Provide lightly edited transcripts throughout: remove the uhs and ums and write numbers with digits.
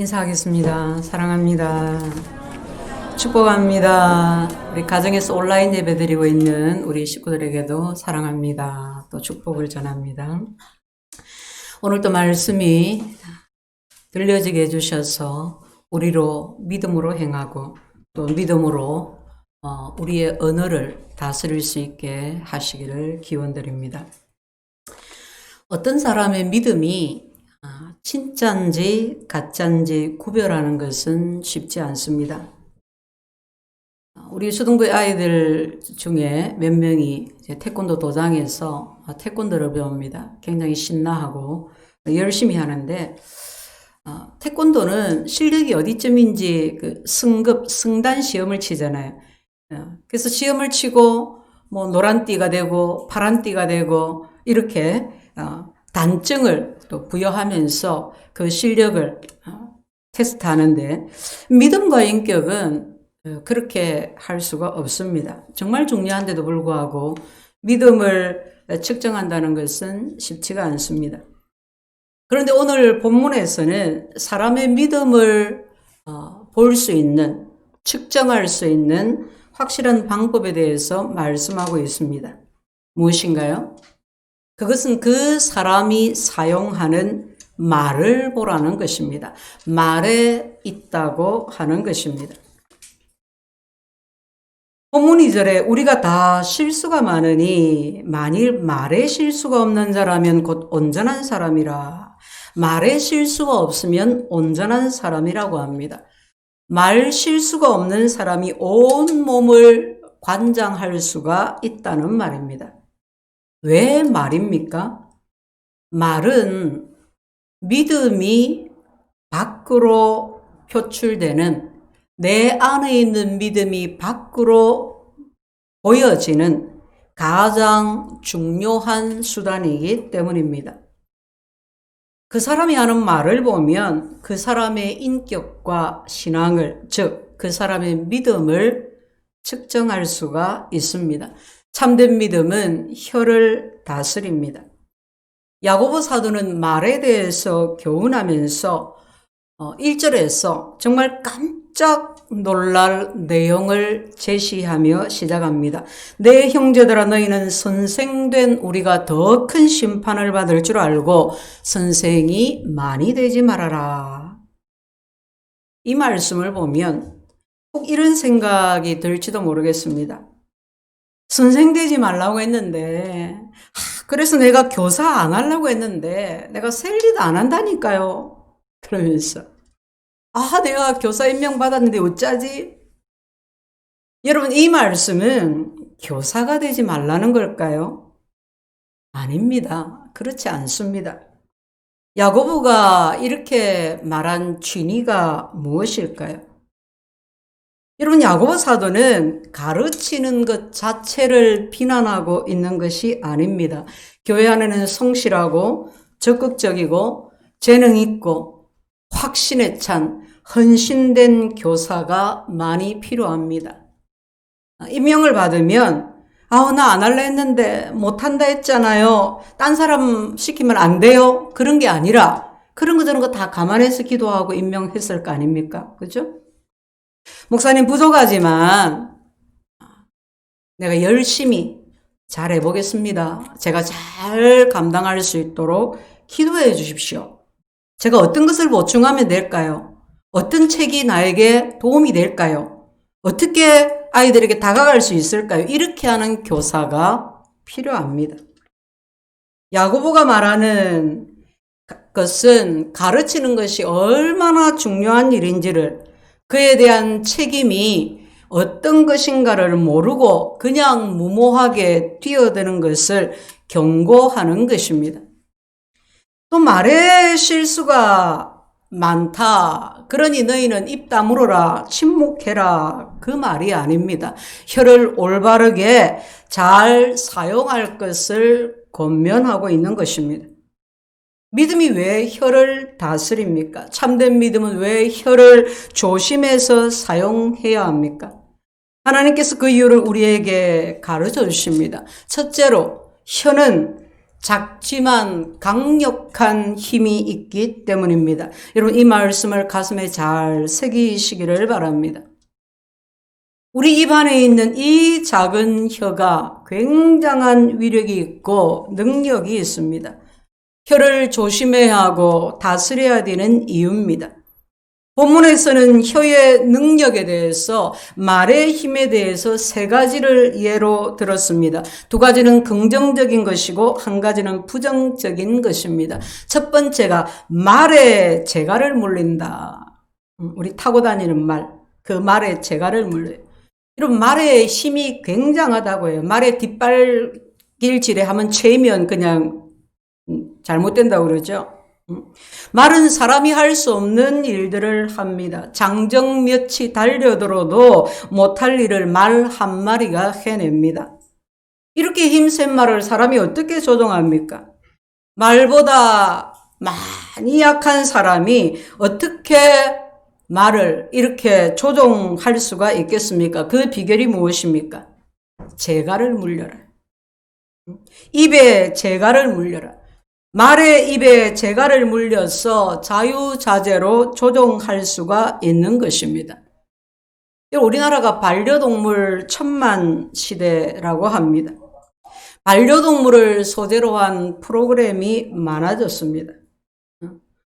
인사하겠습니다. 사랑합니다. 축복합니다. 우리 가정에서 온라인 예배 드리고 있는 우리 식구들에게도 사랑합니다. 또 축복을 전합니다. 오늘도 말씀이 들려지게 해주셔서 우리로 믿음으로 행하고 또 믿음으로 우리의 언어를 다스릴 수 있게 하시기를 기원드립니다. 어떤 사람의 믿음이 진짜인지 가짜인지 구별하는 것은 쉽지 않습니다. 우리 수동부의 아이들 중에 몇 명이 태권도 도장에서 태권도를 배웁니다. 굉장히 신나하고 열심히 하는데 태권도는 실력이 어디쯤인지 승단 시험을 치잖아요. 그래서 시험을 치고 뭐 노란 띠가 되고 파란 띠가 되고 이렇게 단증을 또 부여하면서 그 실력을 테스트하는데 믿음과 인격은 그렇게 할 수가 없습니다. 정말 중요한데도 불구하고 믿음을 측정한다는 것은 쉽지가 않습니다. 그런데 오늘 본문에서는 사람의 믿음을 볼 수 있는, 측정할 수 있는 확실한 방법에 대해서 말씀하고 있습니다. 무엇인가요? 그것은 그 사람이 사용하는 말을 보라는 것입니다. 말에 있다고 하는 것입니다. 본문 2절에 우리가 다 실수가 많으니 만일 말에 실수가 없는 자라면 곧 온전한 사람이라. 말에 실수가 없으면 온전한 사람이라고 합니다. 말 실수가 없는 사람이 온 몸을 관장할 수가 있다는 말입니다. 왜 말입니까? 말은 믿음이 밖으로 표출되는, 내 안에 있는 믿음이 밖으로 보여지는 가장 중요한 수단이기 때문입니다. 그 사람이 하는 말을 보면 그 사람의 인격과 신앙을, 즉 그 사람의 믿음을 측정할 수가 있습니다. 참된 믿음은 혀를 다스립니다. 야고보 사도는 말에 대해서 교훈하면서 1절에서 정말 깜짝 놀랄 내용을 제시하며 시작합니다. 내 형제들아 너희는 선생된 우리가 더 큰 심판을 받을 줄 알고 선생이 많이 되지 말아라. 이 말씀을 보면 꼭 이런 생각이 들지도 모르겠습니다. 선생 되지 말라고 했는데 그래서 내가 교사 안 하려고 했는데 내가 셀리도 안 한다니까요. 그러면서 내가 교사 임명받았는데 어쩌지? 여러분, 이 말씀은 교사가 되지 말라는 걸까요? 아닙니다. 그렇지 않습니다. 야고보가 이렇게 말한 진위가 무엇일까요? 여러분, 야고보 사도는 가르치는 것 자체를 비난하고 있는 것이 아닙니다. 교회 안에는 성실하고 적극적이고 재능 있고 확신에 찬 헌신된 교사가 많이 필요합니다. 임명을 받으면 나 안 할래 했는데 못한다 했잖아요. 딴 사람 시키면 안 돼요. 그런 게 아니라 그런 거 저런 거 다 감안해서 기도하고 임명했을 거 아닙니까? 그죠? 목사님 부족하지만 내가 열심히 잘 해보겠습니다. 제가 잘 감당할 수 있도록 기도해 주십시오. 제가 어떤 것을 보충하면 될까요? 어떤 책이 나에게 도움이 될까요? 어떻게 아이들에게 다가갈 수 있을까요? 이렇게 하는 교사가 필요합니다. 야고보가 말하는 것은 가르치는 것이 얼마나 중요한 일인지를, 그에 대한 책임이 어떤 것인가를 모르고 그냥 무모하게 뛰어드는 것을 경고하는 것입니다. 또 말에 실수가 많다. 그러니 너희는 입 다물어라. 침묵해라. 그 말이 아닙니다. 혀를 올바르게 잘 사용할 것을 권면하고 있는 것입니다. 믿음이 왜 혀를 다스립니까? 참된 믿음은 왜 혀를 조심해서 사용해야 합니까? 하나님께서 그 이유를 우리에게 가르쳐 주십니다. 첫째로, 혀는 작지만 강력한 힘이 있기 때문입니다. 여러분, 이 말씀을 가슴에 잘 새기시기를 바랍니다. 우리 입 안에 있는 이 작은 혀가 굉장한 위력이 있고 능력이 있습니다. 혀를 조심해야 하고 다스려야 되는 이유입니다. 본문에서는 혀의 능력에 대해서, 말의 힘에 대해서 세 가지를 예로 들었습니다. 두 가지는 긍정적인 것이고 한 가지는 부정적인 것입니다. 첫 번째가 말에 재갈을 물린다. 우리 타고 다니는 말, 그 말에 재갈을 물려요. 이런 말의 힘이 굉장하다고 해요. 말의 뒷발길질에 하면 채면 그냥 잘못된다고 그러죠. 말은 사람이 할 수 없는 일들을 합니다. 장정몇이 달려들어도 못할 일을 말 한마리가 해냅니다. 이렇게 힘센 말을 사람이 어떻게 조종합니까? 말보다 많이 약한 사람이 어떻게 말을 이렇게 조종할 수가 있겠습니까? 그 비결이 무엇입니까? 재갈을 물려라. 입에 재갈을 물려라. 말의 입에 재갈을 물려서 자유자재로 조종할 수가 있는 것입니다. 우리나라가 반려동물 천만 시대라고 합니다. 반려동물을 소재로 한 프로그램이 많아졌습니다.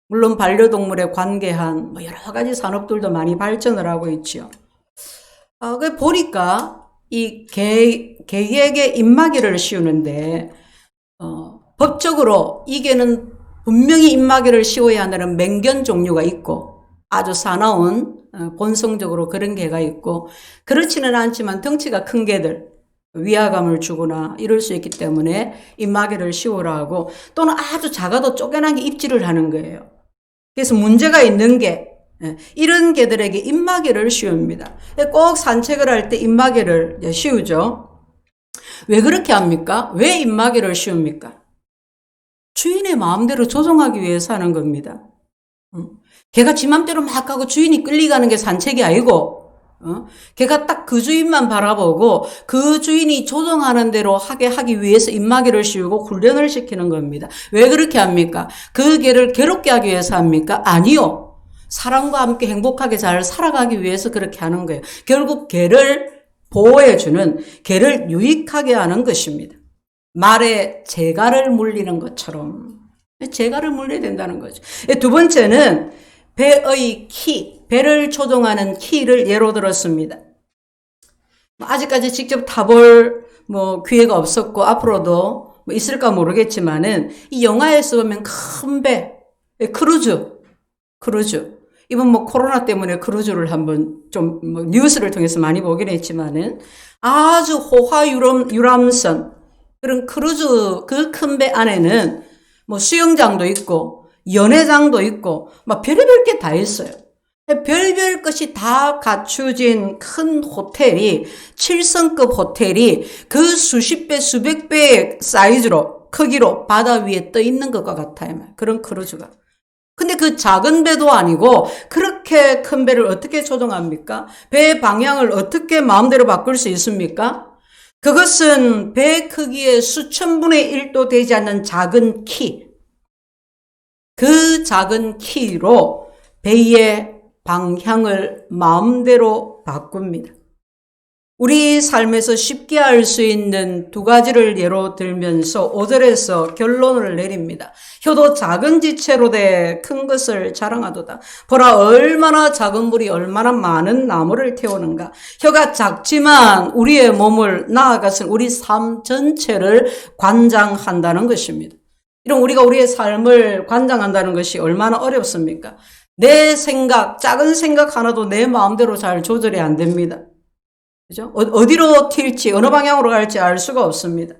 물론 반려동물에 관계한 여러 가지 산업들도 많이 발전을 하고 있죠. 보니까 이 개에게 입마개를 씌우는데 법적으로 이 개는 분명히 입마개를 씌워야 한다는 맹견 종류가 있고 아주 사나운 본성적으로 그런 개가 있고, 그렇지는 않지만 덩치가 큰 개들, 위화감을 주거나 이럴 수 있기 때문에 입마개를 씌우라 하고, 또는 아주 작아도 쪼개나게 입질을 하는 거예요. 그래서 문제가 있는 개, 이런 개들에게 입마개를 씌웁니다. 꼭 산책을 할 때 입마개를 씌우죠. 왜 그렇게 합니까? 왜 입마개를 씌웁니까? 주인의 마음대로 조종하기 위해서 하는 겁니다. 걔가 지 맘대로 막 가고 주인이 끌려가는 게 산책이 아니고, 걔가 딱 그 주인만 바라보고 그 주인이 조종하는 대로 하기 위해서 입마개를 씌우고 훈련을 시키는 겁니다. 왜 그렇게 합니까? 그 개를 괴롭게 하기 위해서 합니까? 아니요. 사람과 함께 행복하게 잘 살아가기 위해서 그렇게 하는 거예요. 결국 개를 보호해주는, 개를 유익하게 하는 것입니다. 말에 재갈을 물리는 것처럼 재갈을 물려야 된다는 거죠. 두 번째는 배의 키, 배를 조종하는 키를 예로 들었습니다. 아직까지 직접 타볼 기회가 없었고 앞으로도 있을까 모르겠지만은 이 영화에서 보면 큰 배, 크루즈. 이번 코로나 때문에 크루즈를 한번 좀 뉴스를 통해서 많이 보긴 했지만은 아주 호화유람선 그런 크루즈 그 큰 배 안에는 수영장도 있고 연회장도 있고 막 별의별 게 다 있어요. 별별 것이 다 갖추진 큰 호텔이, 7성급 호텔이 그 수십 배 수백 배의 사이즈로, 크기로 바다 위에 떠 있는 것과 같아요. 그런 크루즈가. 근데 그 작은 배도 아니고 그렇게 큰 배를 어떻게 조종합니까? 배의 방향을 어떻게 마음대로 바꿀 수 있습니까? 그것은 배 크기의 수천분의 1도 되지 않는 작은 키, 그 작은 키로 배의 방향을 마음대로 바꿉니다. 우리 삶에서 쉽게 알 수 있는 두 가지를 예로 들면서 5절에서 결론을 내립니다. 혀도 작은 지체로 돼 큰 것을 자랑하도다. 보라, 얼마나 작은 불이 얼마나 많은 나무를 태우는가. 혀가 작지만 우리의 몸을, 나아가서 우리 삶 전체를 관장한다는 것입니다. 이런 우리가 우리의 삶을 관장한다는 것이 얼마나 어렵습니까? 내 생각, 작은 생각 하나도 내 마음대로 잘 조절이 안 됩니다. 그죠? 어디로 튈지, 어느 방향으로 갈지 알 수가 없습니다.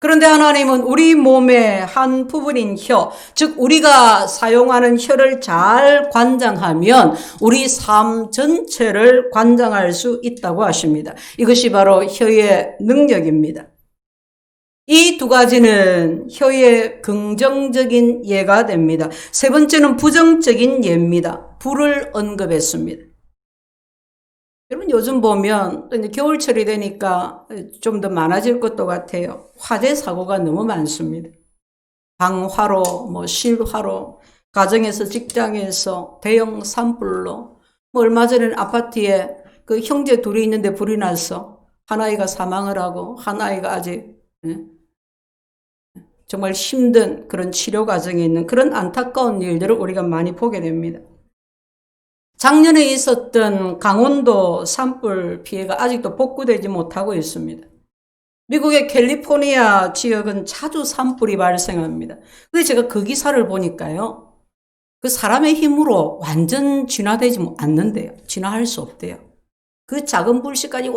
그런데 하나님은 우리 몸의 한 부분인 혀, 즉 우리가 사용하는 혀를 잘 관장하면 우리 삶 전체를 관장할 수 있다고 하십니다. 이것이 바로 혀의 능력입니다. 이 두 가지는 혀의 긍정적인 예가 됩니다. 세 번째는 부정적인 예입니다. 불을 언급했습니다. 여러분, 요즘 보면 이제 겨울철이 되니까 좀 더 많아질 것도 같아요. 화재 사고가 너무 많습니다. 방화로, 실화로, 가정에서, 직장에서, 대형 산불로, 얼마 전에는 아파트에 그 형제 둘이 있는데 불이 나서 한 아이가 사망을 하고 한 아이가 아직 정말 힘든 그런 치료 과정에 있는 그런 안타까운 일들을 우리가 많이 보게 됩니다. 작년에 있었던 강원도 산불 피해가 아직도 복구되지 못하고 있습니다. 미국의 캘리포니아 지역은 자주 산불이 발생합니다. 근데 제가 그 기사를 보니까요. 그 사람의 힘으로 완전 진화되지 않는데요. 진화할 수 없대요. 그 작은 불씨까지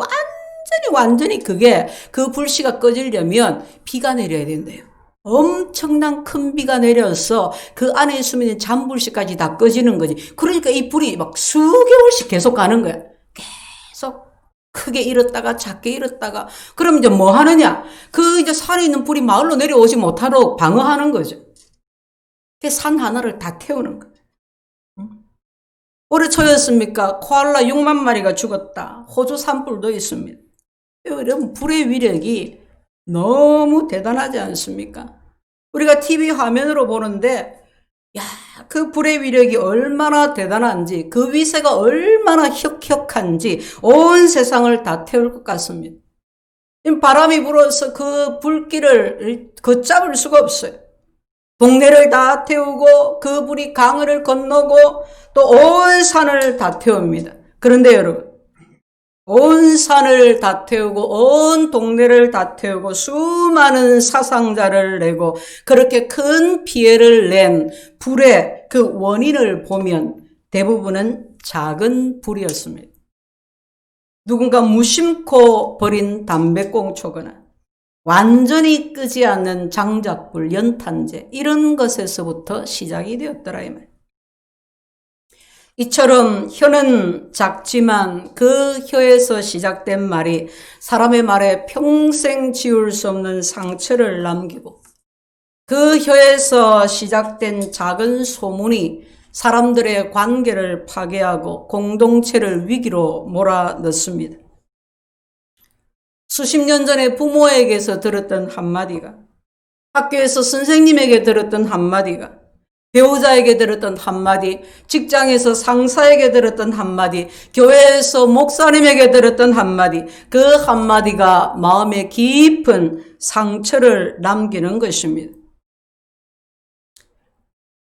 완전히 그 불씨가 꺼지려면 비가 내려야 된대요. 엄청난 큰 비가 내려서 그 안에 숨있는 잔불씨까지 다 꺼지는 거지. 그러니까 이 불이 막 수개월씩 계속 가는 거야. 계속 크게 일었다가 작게 일었다가. 그럼 이제 뭐 하느냐? 그 이제 산에 있는 불이 마을로 내려오지 못하도록 방어하는 거죠. 산 하나를 다 태우는 거예요. 올해 초였습니까? 코알라 6만 마리가 죽었다. 호주 산불도 있습니다. 이런 불의 위력이 너무 대단하지 않습니까? 우리가 TV 화면으로 보는데 그 불의 위력이 얼마나 대단한지, 그 위세가 얼마나 혁혁한지 온 세상을 다 태울 것 같습니다. 바람이 불어서 그 불길을 걷잡을 수가 없어요. 동네를 다 태우고 그 불이 강을 건너고 또 온 산을 다 태웁니다. 그런데 여러분, 온 산을 다 태우고 온 동네를 다 태우고 수많은 사상자를 내고 그렇게 큰 피해를 낸 불의 그 원인을 보면 대부분은 작은 불이었습니다. 누군가 무심코 버린 담배꽁초거나 완전히 끄지 않는 장작불, 연탄재 이런 것에서부터 시작이 되었더라 이 말. 이처럼 혀는 작지만 그 혀에서 시작된 말이 사람의 말에 평생 지울 수 없는 상처를 남기고 그 혀에서 시작된 작은 소문이 사람들의 관계를 파괴하고 공동체를 위기로 몰아넣습니다. 수십 년 전에 부모에게서 들었던 한마디가, 학교에서 선생님에게 들었던 한마디가, 배우자에게 들었던 한마디, 직장에서 상사에게 들었던 한마디, 교회에서 목사님에게 들었던 한마디, 그 한마디가 마음에 깊은 상처를 남기는 것입니다.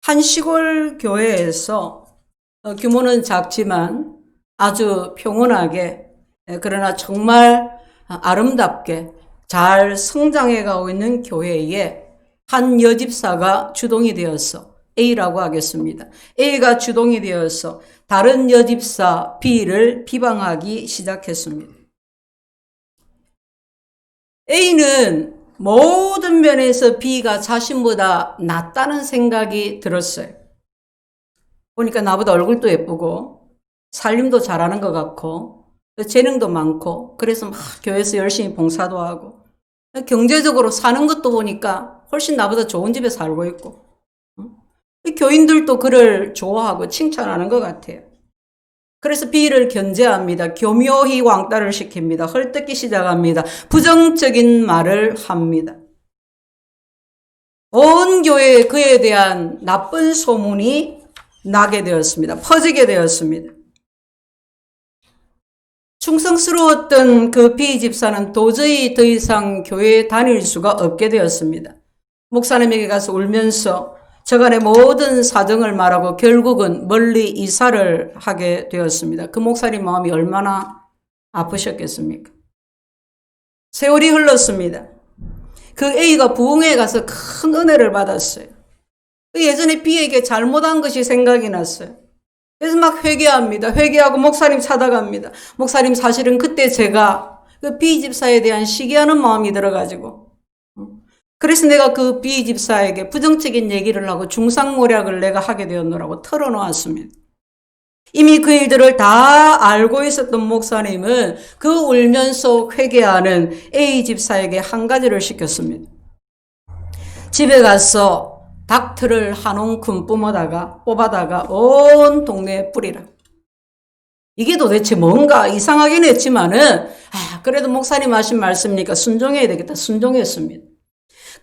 한 시골 교회에서 규모는 작지만 아주 평온하게, 그러나 정말 아름답게 잘 성장해가고 있는 교회에 한 여집사가 주동이 되어서 A라고 하겠습니다. A가 주동이 되어서 다른 여집사 B를 비방하기 시작했습니다. A는 모든 면에서 B가 자신보다 낫다는 생각이 들었어요. 보니까 나보다 얼굴도 예쁘고 살림도 잘하는 것 같고 재능도 많고 그래서 막 교회에서 열심히 봉사도 하고 경제적으로 사는 것도 보니까 훨씬 나보다 좋은 집에 살고 있고 교인들도 그를 좋아하고 칭찬하는 것 같아요. 그래서 B를 견제합니다. 교묘히 왕따를 시킵니다. 헐뜯기 시작합니다. 부정적인 말을 합니다. 온 교회에 그에 대한 나쁜 소문이 나게 되었습니다. 퍼지게 되었습니다. 충성스러웠던 그 B 집사는 도저히 더 이상 교회에 다닐 수가 없게 되었습니다. 목사님에게 가서 울면서 저간의 모든 사정을 말하고 결국은 멀리 이사를 하게 되었습니다. 그 목사님 마음이 얼마나 아프셨겠습니까? 세월이 흘렀습니다. 그 A가 부흥회에 가서 큰 은혜를 받았어요. 예전에 B에게 잘못한 것이 생각이 났어요. 그래서 막 회개합니다. 회개하고 목사님 찾아갑니다. 목사님 사실은 그때 제가 그 B 집사에 대한 시기하는 마음이 들어가지고 그래서 내가 그 B 집사에게 부정적인 얘기를 하고 중상모략을 내가 하게 되었노라고 털어놓았습니다. 이미 그 일들을 다 알고 있었던 목사님은 그 울면서 회개하는 A 집사에게 한 가지를 시켰습니다. 집에 가서 닥터를 한 움큼 뽑아다가 온 동네에 뿌리라. 이게 도대체 뭔가 이상하긴 했지만은 그래도 목사님 하신 말씀이니까 순종해야 되겠다. 순종했습니다.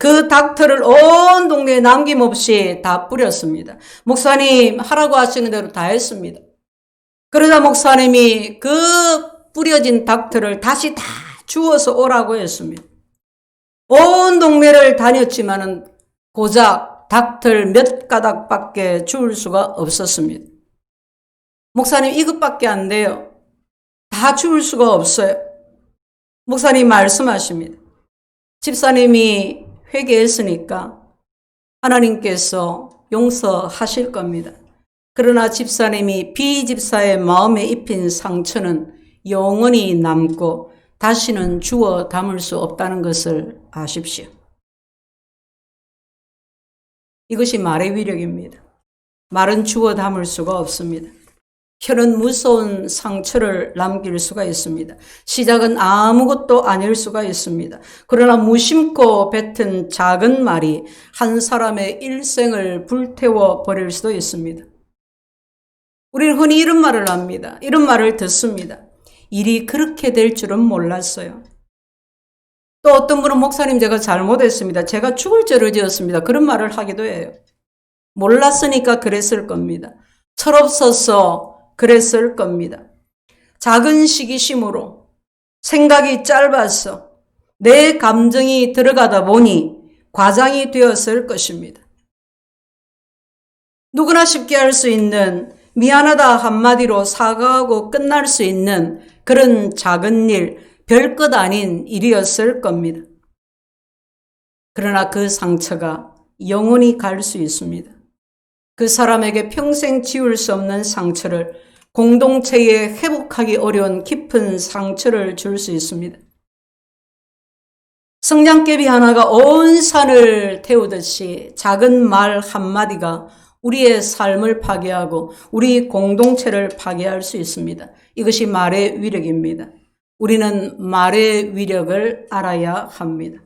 그 닥터를 온 동네에 남김없이 다 뿌렸습니다. 목사님 하라고 하시는 대로 다 했습니다. 그러자 목사님이 그 뿌려진 닥터를 다시 다 주워서 오라고 했습니다. 온 동네를 다녔지만은 고작 닥터 몇 가닥밖에 주울 수가 없었습니다. 목사님 이것밖에 안 돼요. 다 주울 수가 없어요. 목사님 말씀하십니다. 집사님이 회개했으니까 하나님께서 용서하실 겁니다. 그러나 집사님이 비집사의 마음에 입힌 상처는 영원히 남고 다시는 주워 담을 수 없다는 것을 아십시오. 이것이 말의 위력입니다. 말은 주워 담을 수가 없습니다. 혀는 무서운 상처를 남길 수가 있습니다. 시작은 아무것도 아닐 수가 있습니다. 그러나 무심코 뱉은 작은 말이 한 사람의 일생을 불태워 버릴 수도 있습니다. 우리는 흔히 이런 말을 합니다. 이런 말을 듣습니다. 일이 그렇게 될 줄은 몰랐어요. 또 어떤 분은 목사님 제가 잘못했습니다. 제가 죽을 죄를 지었습니다. 그런 말을 하기도 해요. 몰랐으니까 그랬을 겁니다. 철없어서 그랬을 겁니다. 작은 시기심으로 생각이 짧아서 내 감정이 들어가다 보니 과장이 되었을 것입니다. 누구나 쉽게 할 수 있는 미안하다 한마디로 사과하고 끝날 수 있는 그런 작은 일, 별것 아닌 일이었을 겁니다. 그러나 그 상처가 영원히 갈 수 있습니다. 그 사람에게 평생 지울 수 없는 상처를, 공동체에 회복하기 어려운 깊은 상처를 줄 수 있습니다. 성냥개비 하나가 온 산을 태우듯이 작은 말 한마디가 우리의 삶을 파괴하고 우리 공동체를 파괴할 수 있습니다. 이것이 말의 위력입니다. 우리는 말의 위력을 알아야 합니다.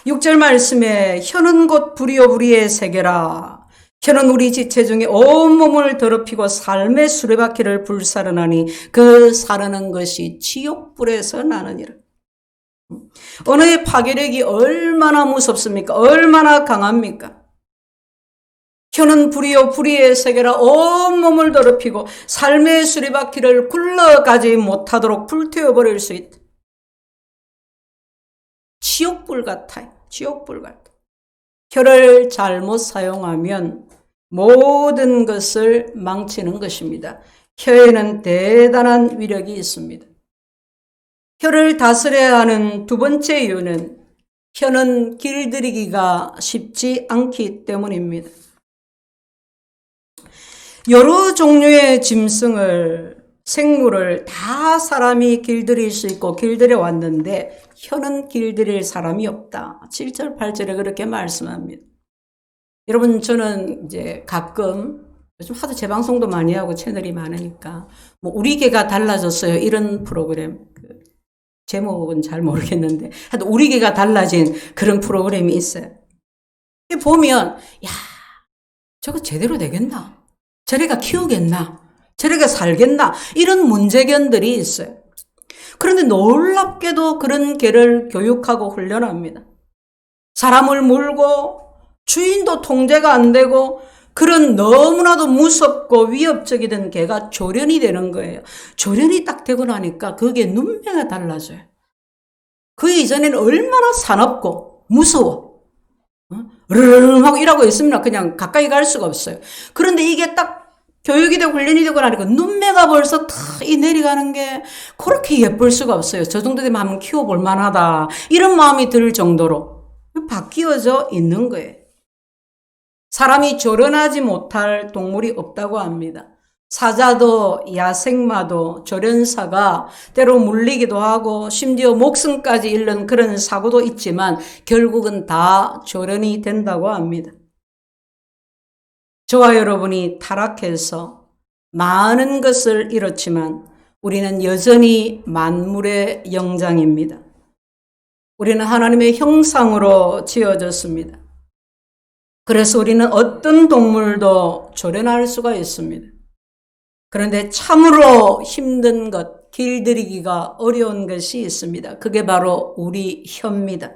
6절 말씀에 혀는 곧 불이요 세계라. 혀는 우리 지체 중에 온몸을 더럽히고 삶의 수레바퀴를 불사르나니 그 사르는 것이 지옥불에서 나느니라. 언어의 파괴력이 얼마나 무섭습니까? 얼마나 강합니까? 혀는 불이요 불의의 세계라. 온몸을 더럽히고 삶의 수레바퀴를 굴러가지 못하도록 불태워버릴 수 있다. 지옥불 같아요. 지옥불 같아. 혀를 잘못 사용하면 모든 것을 망치는 것입니다. 혀에는 대단한 위력이 있습니다. 혀를 다스려야 하는 두 번째 이유는 혀는 길들이기가 쉽지 않기 때문입니다. 여러 종류의 짐승을, 생물을 다 사람이 길들일 수 있고 길들여 왔는데 혀는 길들일 사람이 없다. 7절, 8절에 그렇게 말씀합니다. 여러분, 저는 이제 가끔 요즘 하도 재방송도 많이 하고 채널이 많으니까 뭐 우리 개가 달라졌어요. 이런 프로그램. 제목은 잘 모르겠는데 하여튼 우리 개가 달라진 그런 프로그램이 있어요. 보면 야, 저거 제대로 되겠나? 저래가 키우겠나? 저래가 살겠나? 이런 문제견들이 있어요. 그런데 놀랍게도 그런 개를 교육하고 훈련합니다. 사람을 물고 주인도 통제가 안 되고 그런 너무나도 무섭고 위협적이던 개가 조련이 되는 거예요. 조련이 딱 되고 나니까 그게 눈매가 달라져요. 그 이전에는 얼마나 사납고 무서워. 르르르 하고 이러고 있으면 그냥 가까이 갈 수가 없어요. 그런데 이게 딱 교육이 되고 훈련이 되고 나니까 눈매가 벌써 탁 내려가는 게 그렇게 예쁠 수가 없어요. 저 정도 되면 한번 키워볼 만하다. 이런 마음이 들 정도로 바뀌어져 있는 거예요. 사람이 조련하지 못할 동물이 없다고 합니다. 사자도 야생마도 조련사가 때로 물리기도 하고 심지어 목숨까지 잃는 그런 사고도 있지만 결국은 다 조련이 된다고 합니다. 저와 여러분이 타락해서 많은 것을 잃었지만 우리는 여전히 만물의 영장입니다. 우리는 하나님의 형상으로 지어졌습니다. 그래서 우리는 어떤 동물도 조련할 수가 있습니다. 그런데 참으로 힘든 것, 길들이기가 어려운 것이 있습니다. 그게 바로 우리 혀입니다.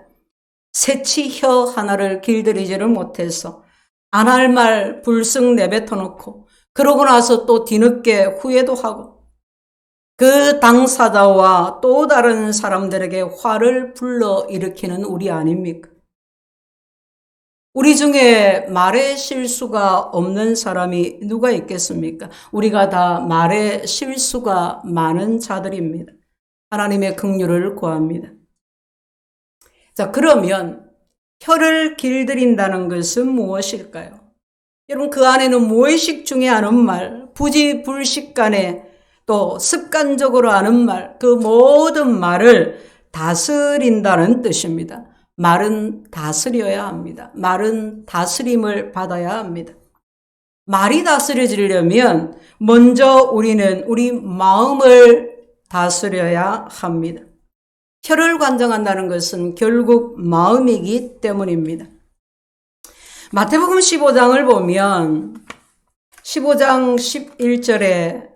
새치 혀 하나를 길들이지를 못해서 안 할 말 불쑥 내뱉어 놓고 그러고 나서 또 뒤늦게 후회도 하고 그 당사자와 또 다른 사람들에게 화를 불러일으키는 우리 아닙니까? 우리 중에 말에 실수가 없는 사람이 누가 있겠습니까? 우리가 다 말에 실수가 많은 자들입니다. 하나님의 긍휼을 구합니다. 자, 그러면 혀를 길들인다는 것은 무엇일까요? 여러분, 그 안에는 무의식 중에 하는 말, 부지불식간에 또 습관적으로 하는 말, 그 모든 말을 다스린다는 뜻입니다. 말은 다스려야 합니다. 말은 다스림을 받아야 합니다. 말이 다스려지려면 먼저 우리는 우리 마음을 다스려야 합니다. 혀를 관장한다는 것은 결국 마음이기 때문입니다. 마태복음 15장을 보면 15장 11절에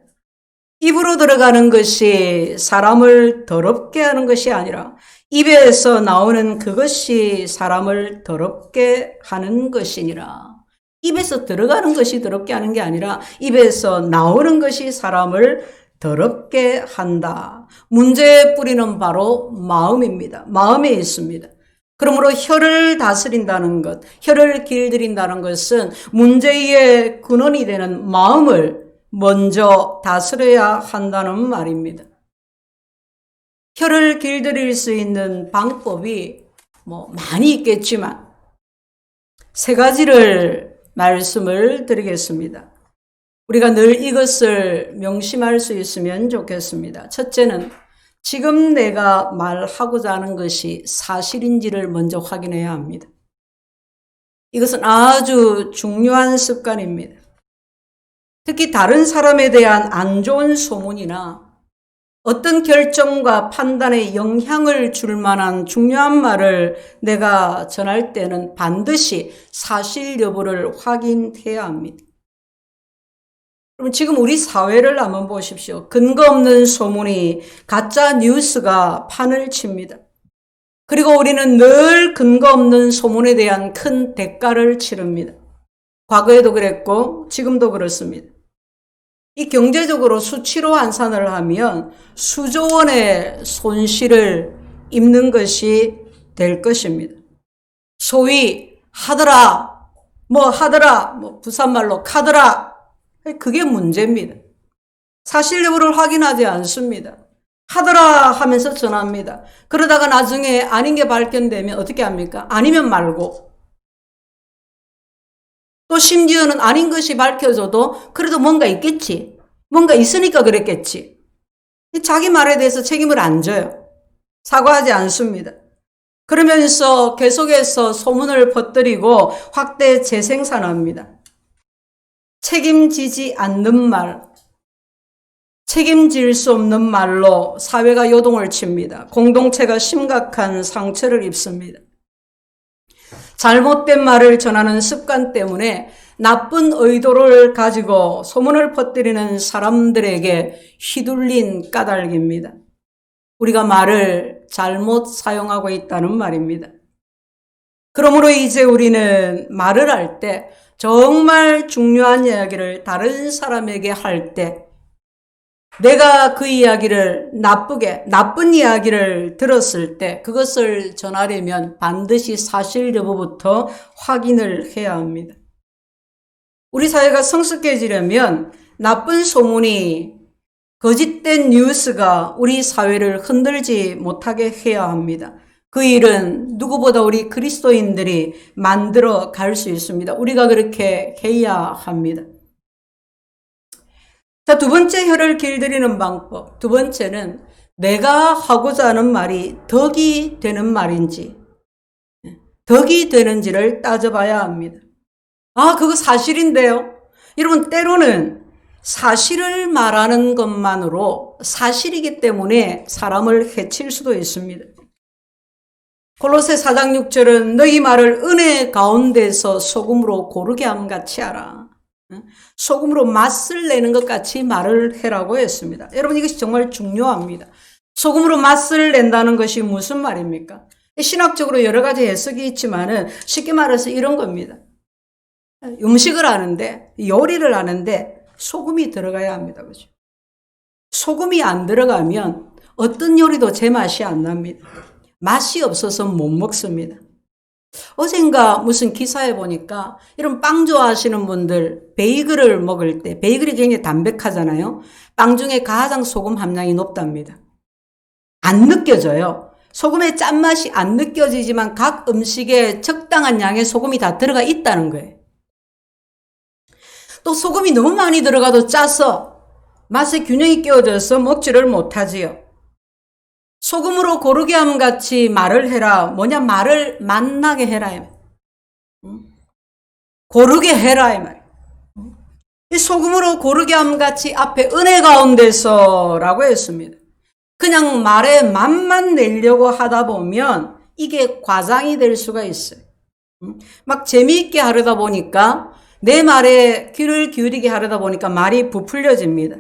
입으로 들어가는 것이 사람을 더럽게 하는 것이 아니라 입에서 나오는 그것이 사람을 더럽게 하는 것이니라. 입에서 들어가는 것이 더럽게 하는 게 아니라 입에서 나오는 것이 사람을 더럽게 한다. 문제의 뿌리는 바로 마음입니다. 마음에 있습니다. 그러므로 혀를 다스린다는 것, 혀를 길들인다는 것은 문제의 근원이 되는 마음을 먼저 다스려야 한다는 말입니다. 혀를 길들일 수 있는 방법이 많이 있겠지만 세 가지를 말씀을 드리겠습니다. 우리가 늘 이것을 명심할 수 있으면 좋겠습니다. 첫째는 지금 내가 말하고자 하는 것이 사실인지를 먼저 확인해야 합니다. 이것은 아주 중요한 습관입니다. 특히 다른 사람에 대한 안 좋은 소문이나 어떤 결정과 판단에 영향을 줄 만한 중요한 말을 내가 전할 때는 반드시 사실 여부를 확인해야 합니다. 그럼 지금 우리 사회를 한번 보십시오. 근거 없는 소문이 가짜 뉴스가 판을 칩니다. 그리고 우리는 늘 근거 없는 소문에 대한 큰 대가를 치릅니다. 과거에도 그랬고 지금도 그렇습니다. 이 경제적으로 수치로 환산을 하면 수조 원의 손실을 입는 것이 될 것입니다. 소위 하더라, 부산말로 카더라, 그게 문제입니다. 사실 여부를 확인하지 않습니다. 하더라 하면서 전합니다. 그러다가 나중에 아닌 게 발견되면 어떻게 합니까? 아니면 말고. 또 심지어는 아닌 것이 밝혀져도 그래도 뭔가 있겠지. 뭔가 있으니까 그랬겠지. 자기 말에 대해서 책임을 안 져요. 사과하지 않습니다. 그러면서 계속해서 소문을 퍼뜨리고 확대 재생산합니다. 책임지지 않는 말, 책임질 수 없는 말로 사회가 요동을 칩니다. 공동체가 심각한 상처를 입습니다. 잘못된 말을 전하는 습관 때문에 나쁜 의도를 가지고 소문을 퍼뜨리는 사람들에게 휘둘린 까닭입니다. 우리가 말을 잘못 사용하고 있다는 말입니다. 그러므로 이제 우리는 말을 할 때 정말 중요한 이야기를 다른 사람에게 할 때 내가 그 이야기를 나쁜 이야기를 들었을 때 그것을 전하려면 반드시 사실 여부부터 확인을 해야 합니다. 우리 사회가 성숙해지려면 나쁜 소문이 거짓된 뉴스가 우리 사회를 흔들지 못하게 해야 합니다. 그 일은 누구보다 우리 그리스도인들이 만들어 갈 수 있습니다. 우리가 그렇게 해야 합니다. 자, 두 번째 혀를 길들이는 방법. 두 번째는 내가 하고자 하는 말이 덕이 되는 말인지, 덕이 되는지를 따져봐야 합니다. 그거 사실인데요. 여러분, 때로는 사실을 말하는 것만으로 사실이기 때문에 사람을 해칠 수도 있습니다. 골로새 4장 6절은 너희 말을 은혜 가운데서 소금으로 고르게 함같이 하라. 소금으로 맛을 내는 것 같이 말을 해라고 했습니다. 여러분, 이것이 정말 중요합니다. 소금으로 맛을 낸다는 것이 무슨 말입니까? 신학적으로 여러 가지 해석이 있지만은 쉽게 말해서 이런 겁니다. 음식을 하는데, 요리를 하는데 소금이 들어가야 합니다. 그죠? 소금이 안 들어가면 어떤 요리도 제 맛이 안 납니다. 맛이 없어서 못 먹습니다. 어젠가 무슨 기사에 보니까 이런 빵 좋아하시는 분들 베이글을 먹을 때, 베이글이 굉장히 담백하잖아요. 빵 중에 가장 소금 함량이 높답니다. 안 느껴져요. 소금의 짠맛이 안 느껴지지만 각 음식에 적당한 양의 소금이 다 들어가 있다는 거예요. 또 소금이 너무 많이 들어가도 짜서 맛의 균형이 깨어져서 먹지를 못하지요. 소금으로 고르게 함 같이 말을 해라. 뭐냐? 말을 만나게 해라. 고르게 해라. 이 말. 이 소금으로 고르게 함 같이 앞에 은혜 가운데서라고 했습니다. 그냥 말에 맛만 내려고 하다 보면 이게 과장이 될 수가 있어요. 막 재미있게 하려다 보니까 내 말에 귀를 기울이게 하려다 보니까 말이 부풀려집니다.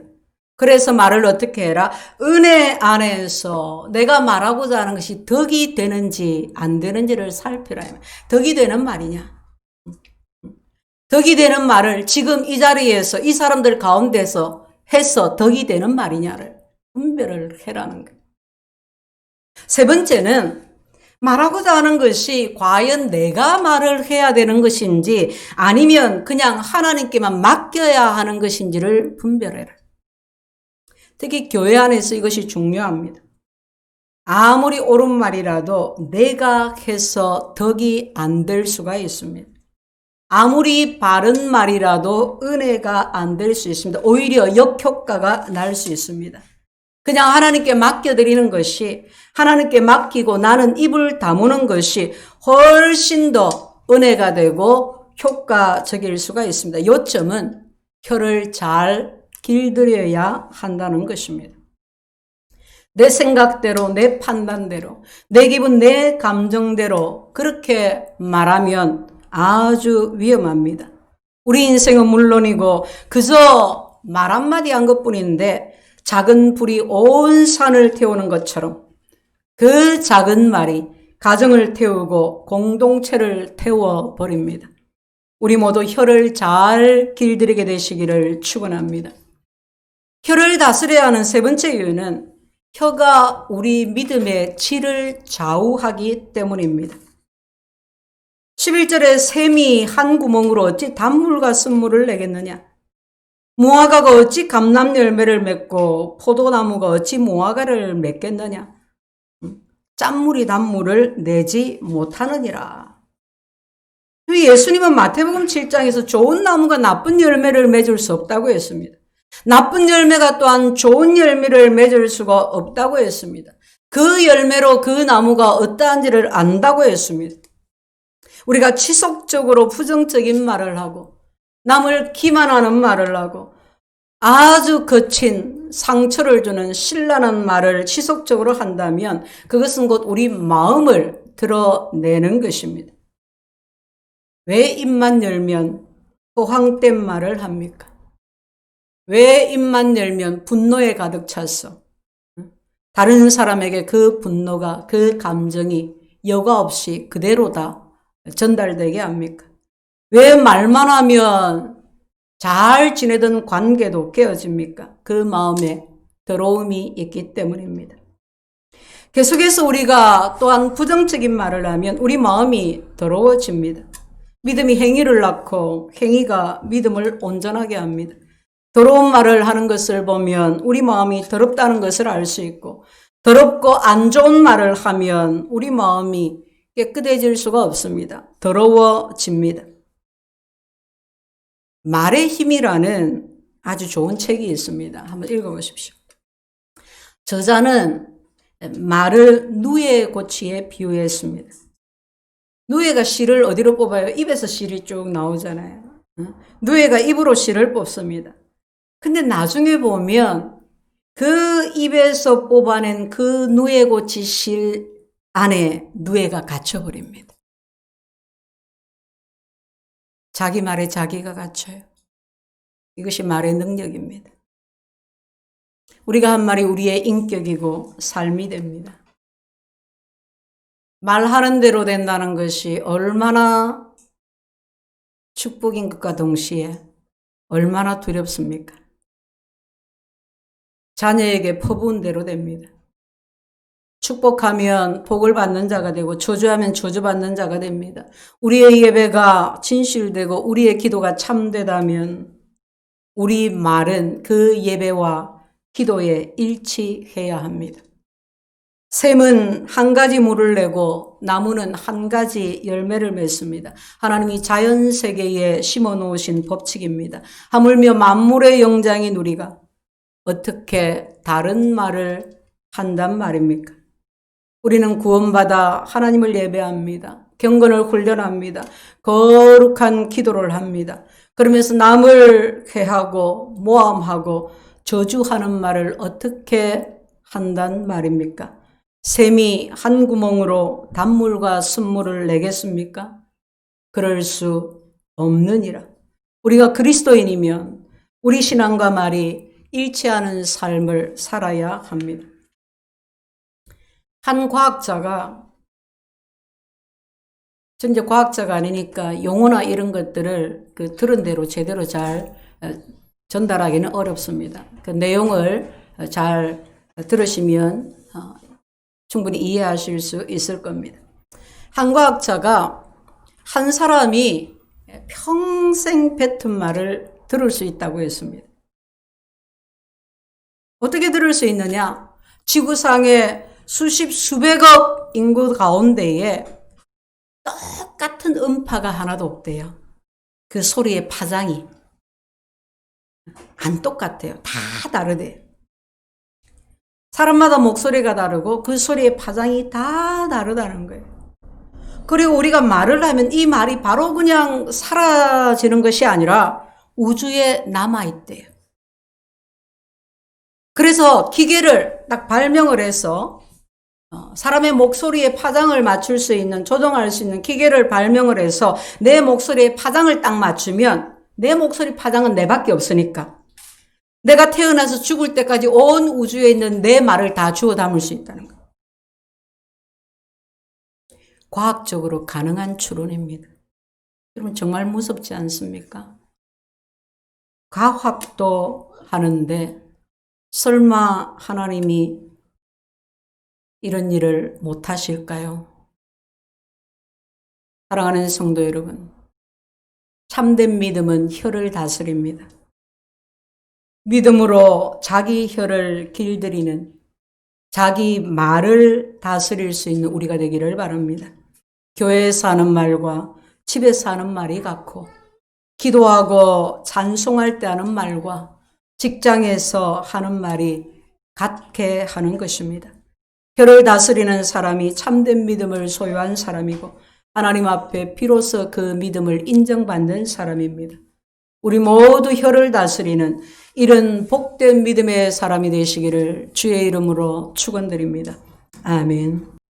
그래서 말을 어떻게 해라? 은혜 안에서 내가 말하고자 하는 것이 덕이 되는지 안 되는지를 살피라. 덕이 되는 말이냐? 덕이 되는 말을 지금 이 자리에서 이 사람들 가운데서 해서 덕이 되는 말이냐를 분별을 해라는 거예요. 세 번째는 말하고자 하는 것이 과연 내가 말을 해야 되는 것인지 아니면 그냥 하나님께만 맡겨야 하는 것인지를 분별해라. 특히 교회 안에서 이것이 중요합니다. 아무리 옳은 말이라도 내가 해서 덕이 안 될 수가 있습니다. 아무리 바른 말이라도 은혜가 안 될 수 있습니다. 오히려 역효과가 날 수 있습니다. 그냥 하나님께 맡겨드리는 것이, 하나님께 맡기고 나는 입을 다무는 것이 훨씬 더 은혜가 되고 효과적일 수가 있습니다. 요점은 혀를 잘 길들여야 한다는 것입니다. 내 생각대로, 내 판단대로, 내 기분, 내 감정대로 그렇게 말하면 아주 위험합니다. 우리 인생은 물론이고 그저 말 한마디 한 것뿐인데 작은 불이 온 산을 태우는 것처럼 그 작은 말이 가정을 태우고 공동체를 태워버립니다. 우리 모두 혀를 잘 길들이게 되시기를 축원합니다. 혀를 다스려야 하는 세 번째 이유는 혀가 우리 믿음의 질을 좌우하기 때문입니다. 11절에 샘이 한 구멍으로 어찌 단물과 쓴물을 내겠느냐? 무화과가 어찌 감람 열매를 맺고 포도나무가 어찌 무화과를 맺겠느냐? 짠물이 단물을 내지 못하느니라. 예수님은 마태복음 7장에서 좋은 나무가 나쁜 열매를 맺을 수 없다고 했습니다. 나쁜 열매가 또한 좋은 열매를 맺을 수가 없다고 했습니다. 그 열매로 그 나무가 어떠한지를 안다고 했습니다. 우리가 지속적으로 부정적인 말을 하고 남을 기만하는 말을 하고 아주 거친 상처를 주는 신랄한 말을 지속적으로 한다면 그것은 곧 우리 마음을 드러내는 것입니다. 왜 입만 열면 호황된 말을 합니까? 왜 입만 열면 분노에 가득 찼어? 다른 사람에게 그 분노가, 그 감정이 여과 없이 그대로 다 전달되게 합니까? 왜 말만 하면 잘 지내던 관계도 깨어집니까? 그 마음에 더러움이 있기 때문입니다. 계속해서 우리가 또한 부정적인 말을 하면 우리 마음이 더러워집니다. 믿음이 행위를 낳고 행위가 믿음을 온전하게 합니다. 더러운 말을 하는 것을 보면 우리 마음이 더럽다는 것을 알 수 있고 더럽고 안 좋은 말을 하면 우리 마음이 깨끗해질 수가 없습니다. 더러워집니다. 말의 힘이라는 아주 좋은 책이 있습니다. 한번 읽어보십시오. 저자는 말을 누에 고치에 비유했습니다. 누에가 씨를 어디로 뽑아요? 입에서 씨를 쭉 나오잖아요. 누에가 입으로 씨를 뽑습니다. 근데 나중에 보면 그 입에서 뽑아낸 그 누에고치 실 안에 누에가 갇혀버립니다. 자기 말에 자기가 갇혀요. 이것이 말의 능력입니다. 우리가 한 말이 우리의 인격이고 삶이 됩니다. 말하는 대로 된다는 것이 얼마나 축복인 것과 동시에 얼마나 두렵습니까? 자녀에게 퍼부은 대로 됩니다. 축복하면 복을 받는 자가 되고 저주하면 저주받는 자가 됩니다. 우리의 예배가 진실되고 우리의 기도가 참되다면 우리 말은 그 예배와 기도에 일치해야 합니다. 샘은 한 가지 물을 내고 나무는 한 가지 열매를 맺습니다. 하나님이 자연 세계에 심어 놓으신 법칙입니다. 하물며 만물의 영장인 우리가 어떻게 다른 말을 한단 말입니까? 우리는 구원받아 하나님을 예배합니다. 경건을 훈련합니다. 거룩한 기도를 합니다. 그러면서 남을 해하고 모함하고 저주하는 말을 어떻게 한단 말입니까? 샘이 한 구멍으로 단물과 순물을 내겠습니까? 그럴 수 없느니라. 우리가 그리스도인이면 우리 신앙과 말이 일치하는 삶을 살아야 합니다. 한 과학자가, 전 이제 과학자가 아니니까 용어나 이런 것들을 들은 대로 제대로 잘 전달하기는 어렵습니다. 그 내용을 잘 들으시면 충분히 이해하실 수 있을 겁니다. 한 과학자가 한 사람이 평생 뱉은 말을 들을 수 있다고 했습니다. 어떻게 들을 수 있느냐? 지구상의 수십 수백억 인구 가운데에 똑같은 음파가 하나도 없대요. 그 소리의 파장이 안 똑같아요. 다 다르대요. 사람마다 목소리가 다르고 그 소리의 파장이 다 다르다는 거예요. 그리고 우리가 말을 하면 이 말이 바로 그냥 사라지는 것이 아니라 우주에 남아있대요. 그래서 기계를 딱 발명을 해서 사람의 목소리의 파장을 맞출 수 있는, 조정할 수 있는 기계를 발명을 해서 내 목소리의 파장을 딱 맞추면 내 목소리 파장은 내밖에 없으니까 내가 태어나서 죽을 때까지 온 우주에 있는 내 말을 다 주워 담을 수 있다는 거예요. 과학적으로 가능한 추론입니다. 여러분 정말 무섭지 않습니까? 과학도 하는데 설마 하나님이 이런 일을 못하실까요? 사랑하는 성도 여러분, 참된 믿음은 혀를 다스립니다. 믿음으로 자기 혀를 길들이는, 자기 말을 다스릴 수 있는 우리가 되기를 바랍니다. 교회에서 하는 말과 집에서 하는 말이 같고, 기도하고 찬송할 때 하는 말과 직장에서 하는 말이 같게 하는 것입니다. 혀를 다스리는 사람이 참된 믿음을 소유한 사람이고 하나님 앞에 비로소 그 믿음을 인정받는 사람입니다. 우리 모두 혀를 다스리는 이런 복된 믿음의 사람이 되시기를 주의 이름으로 축원드립니다. 아멘.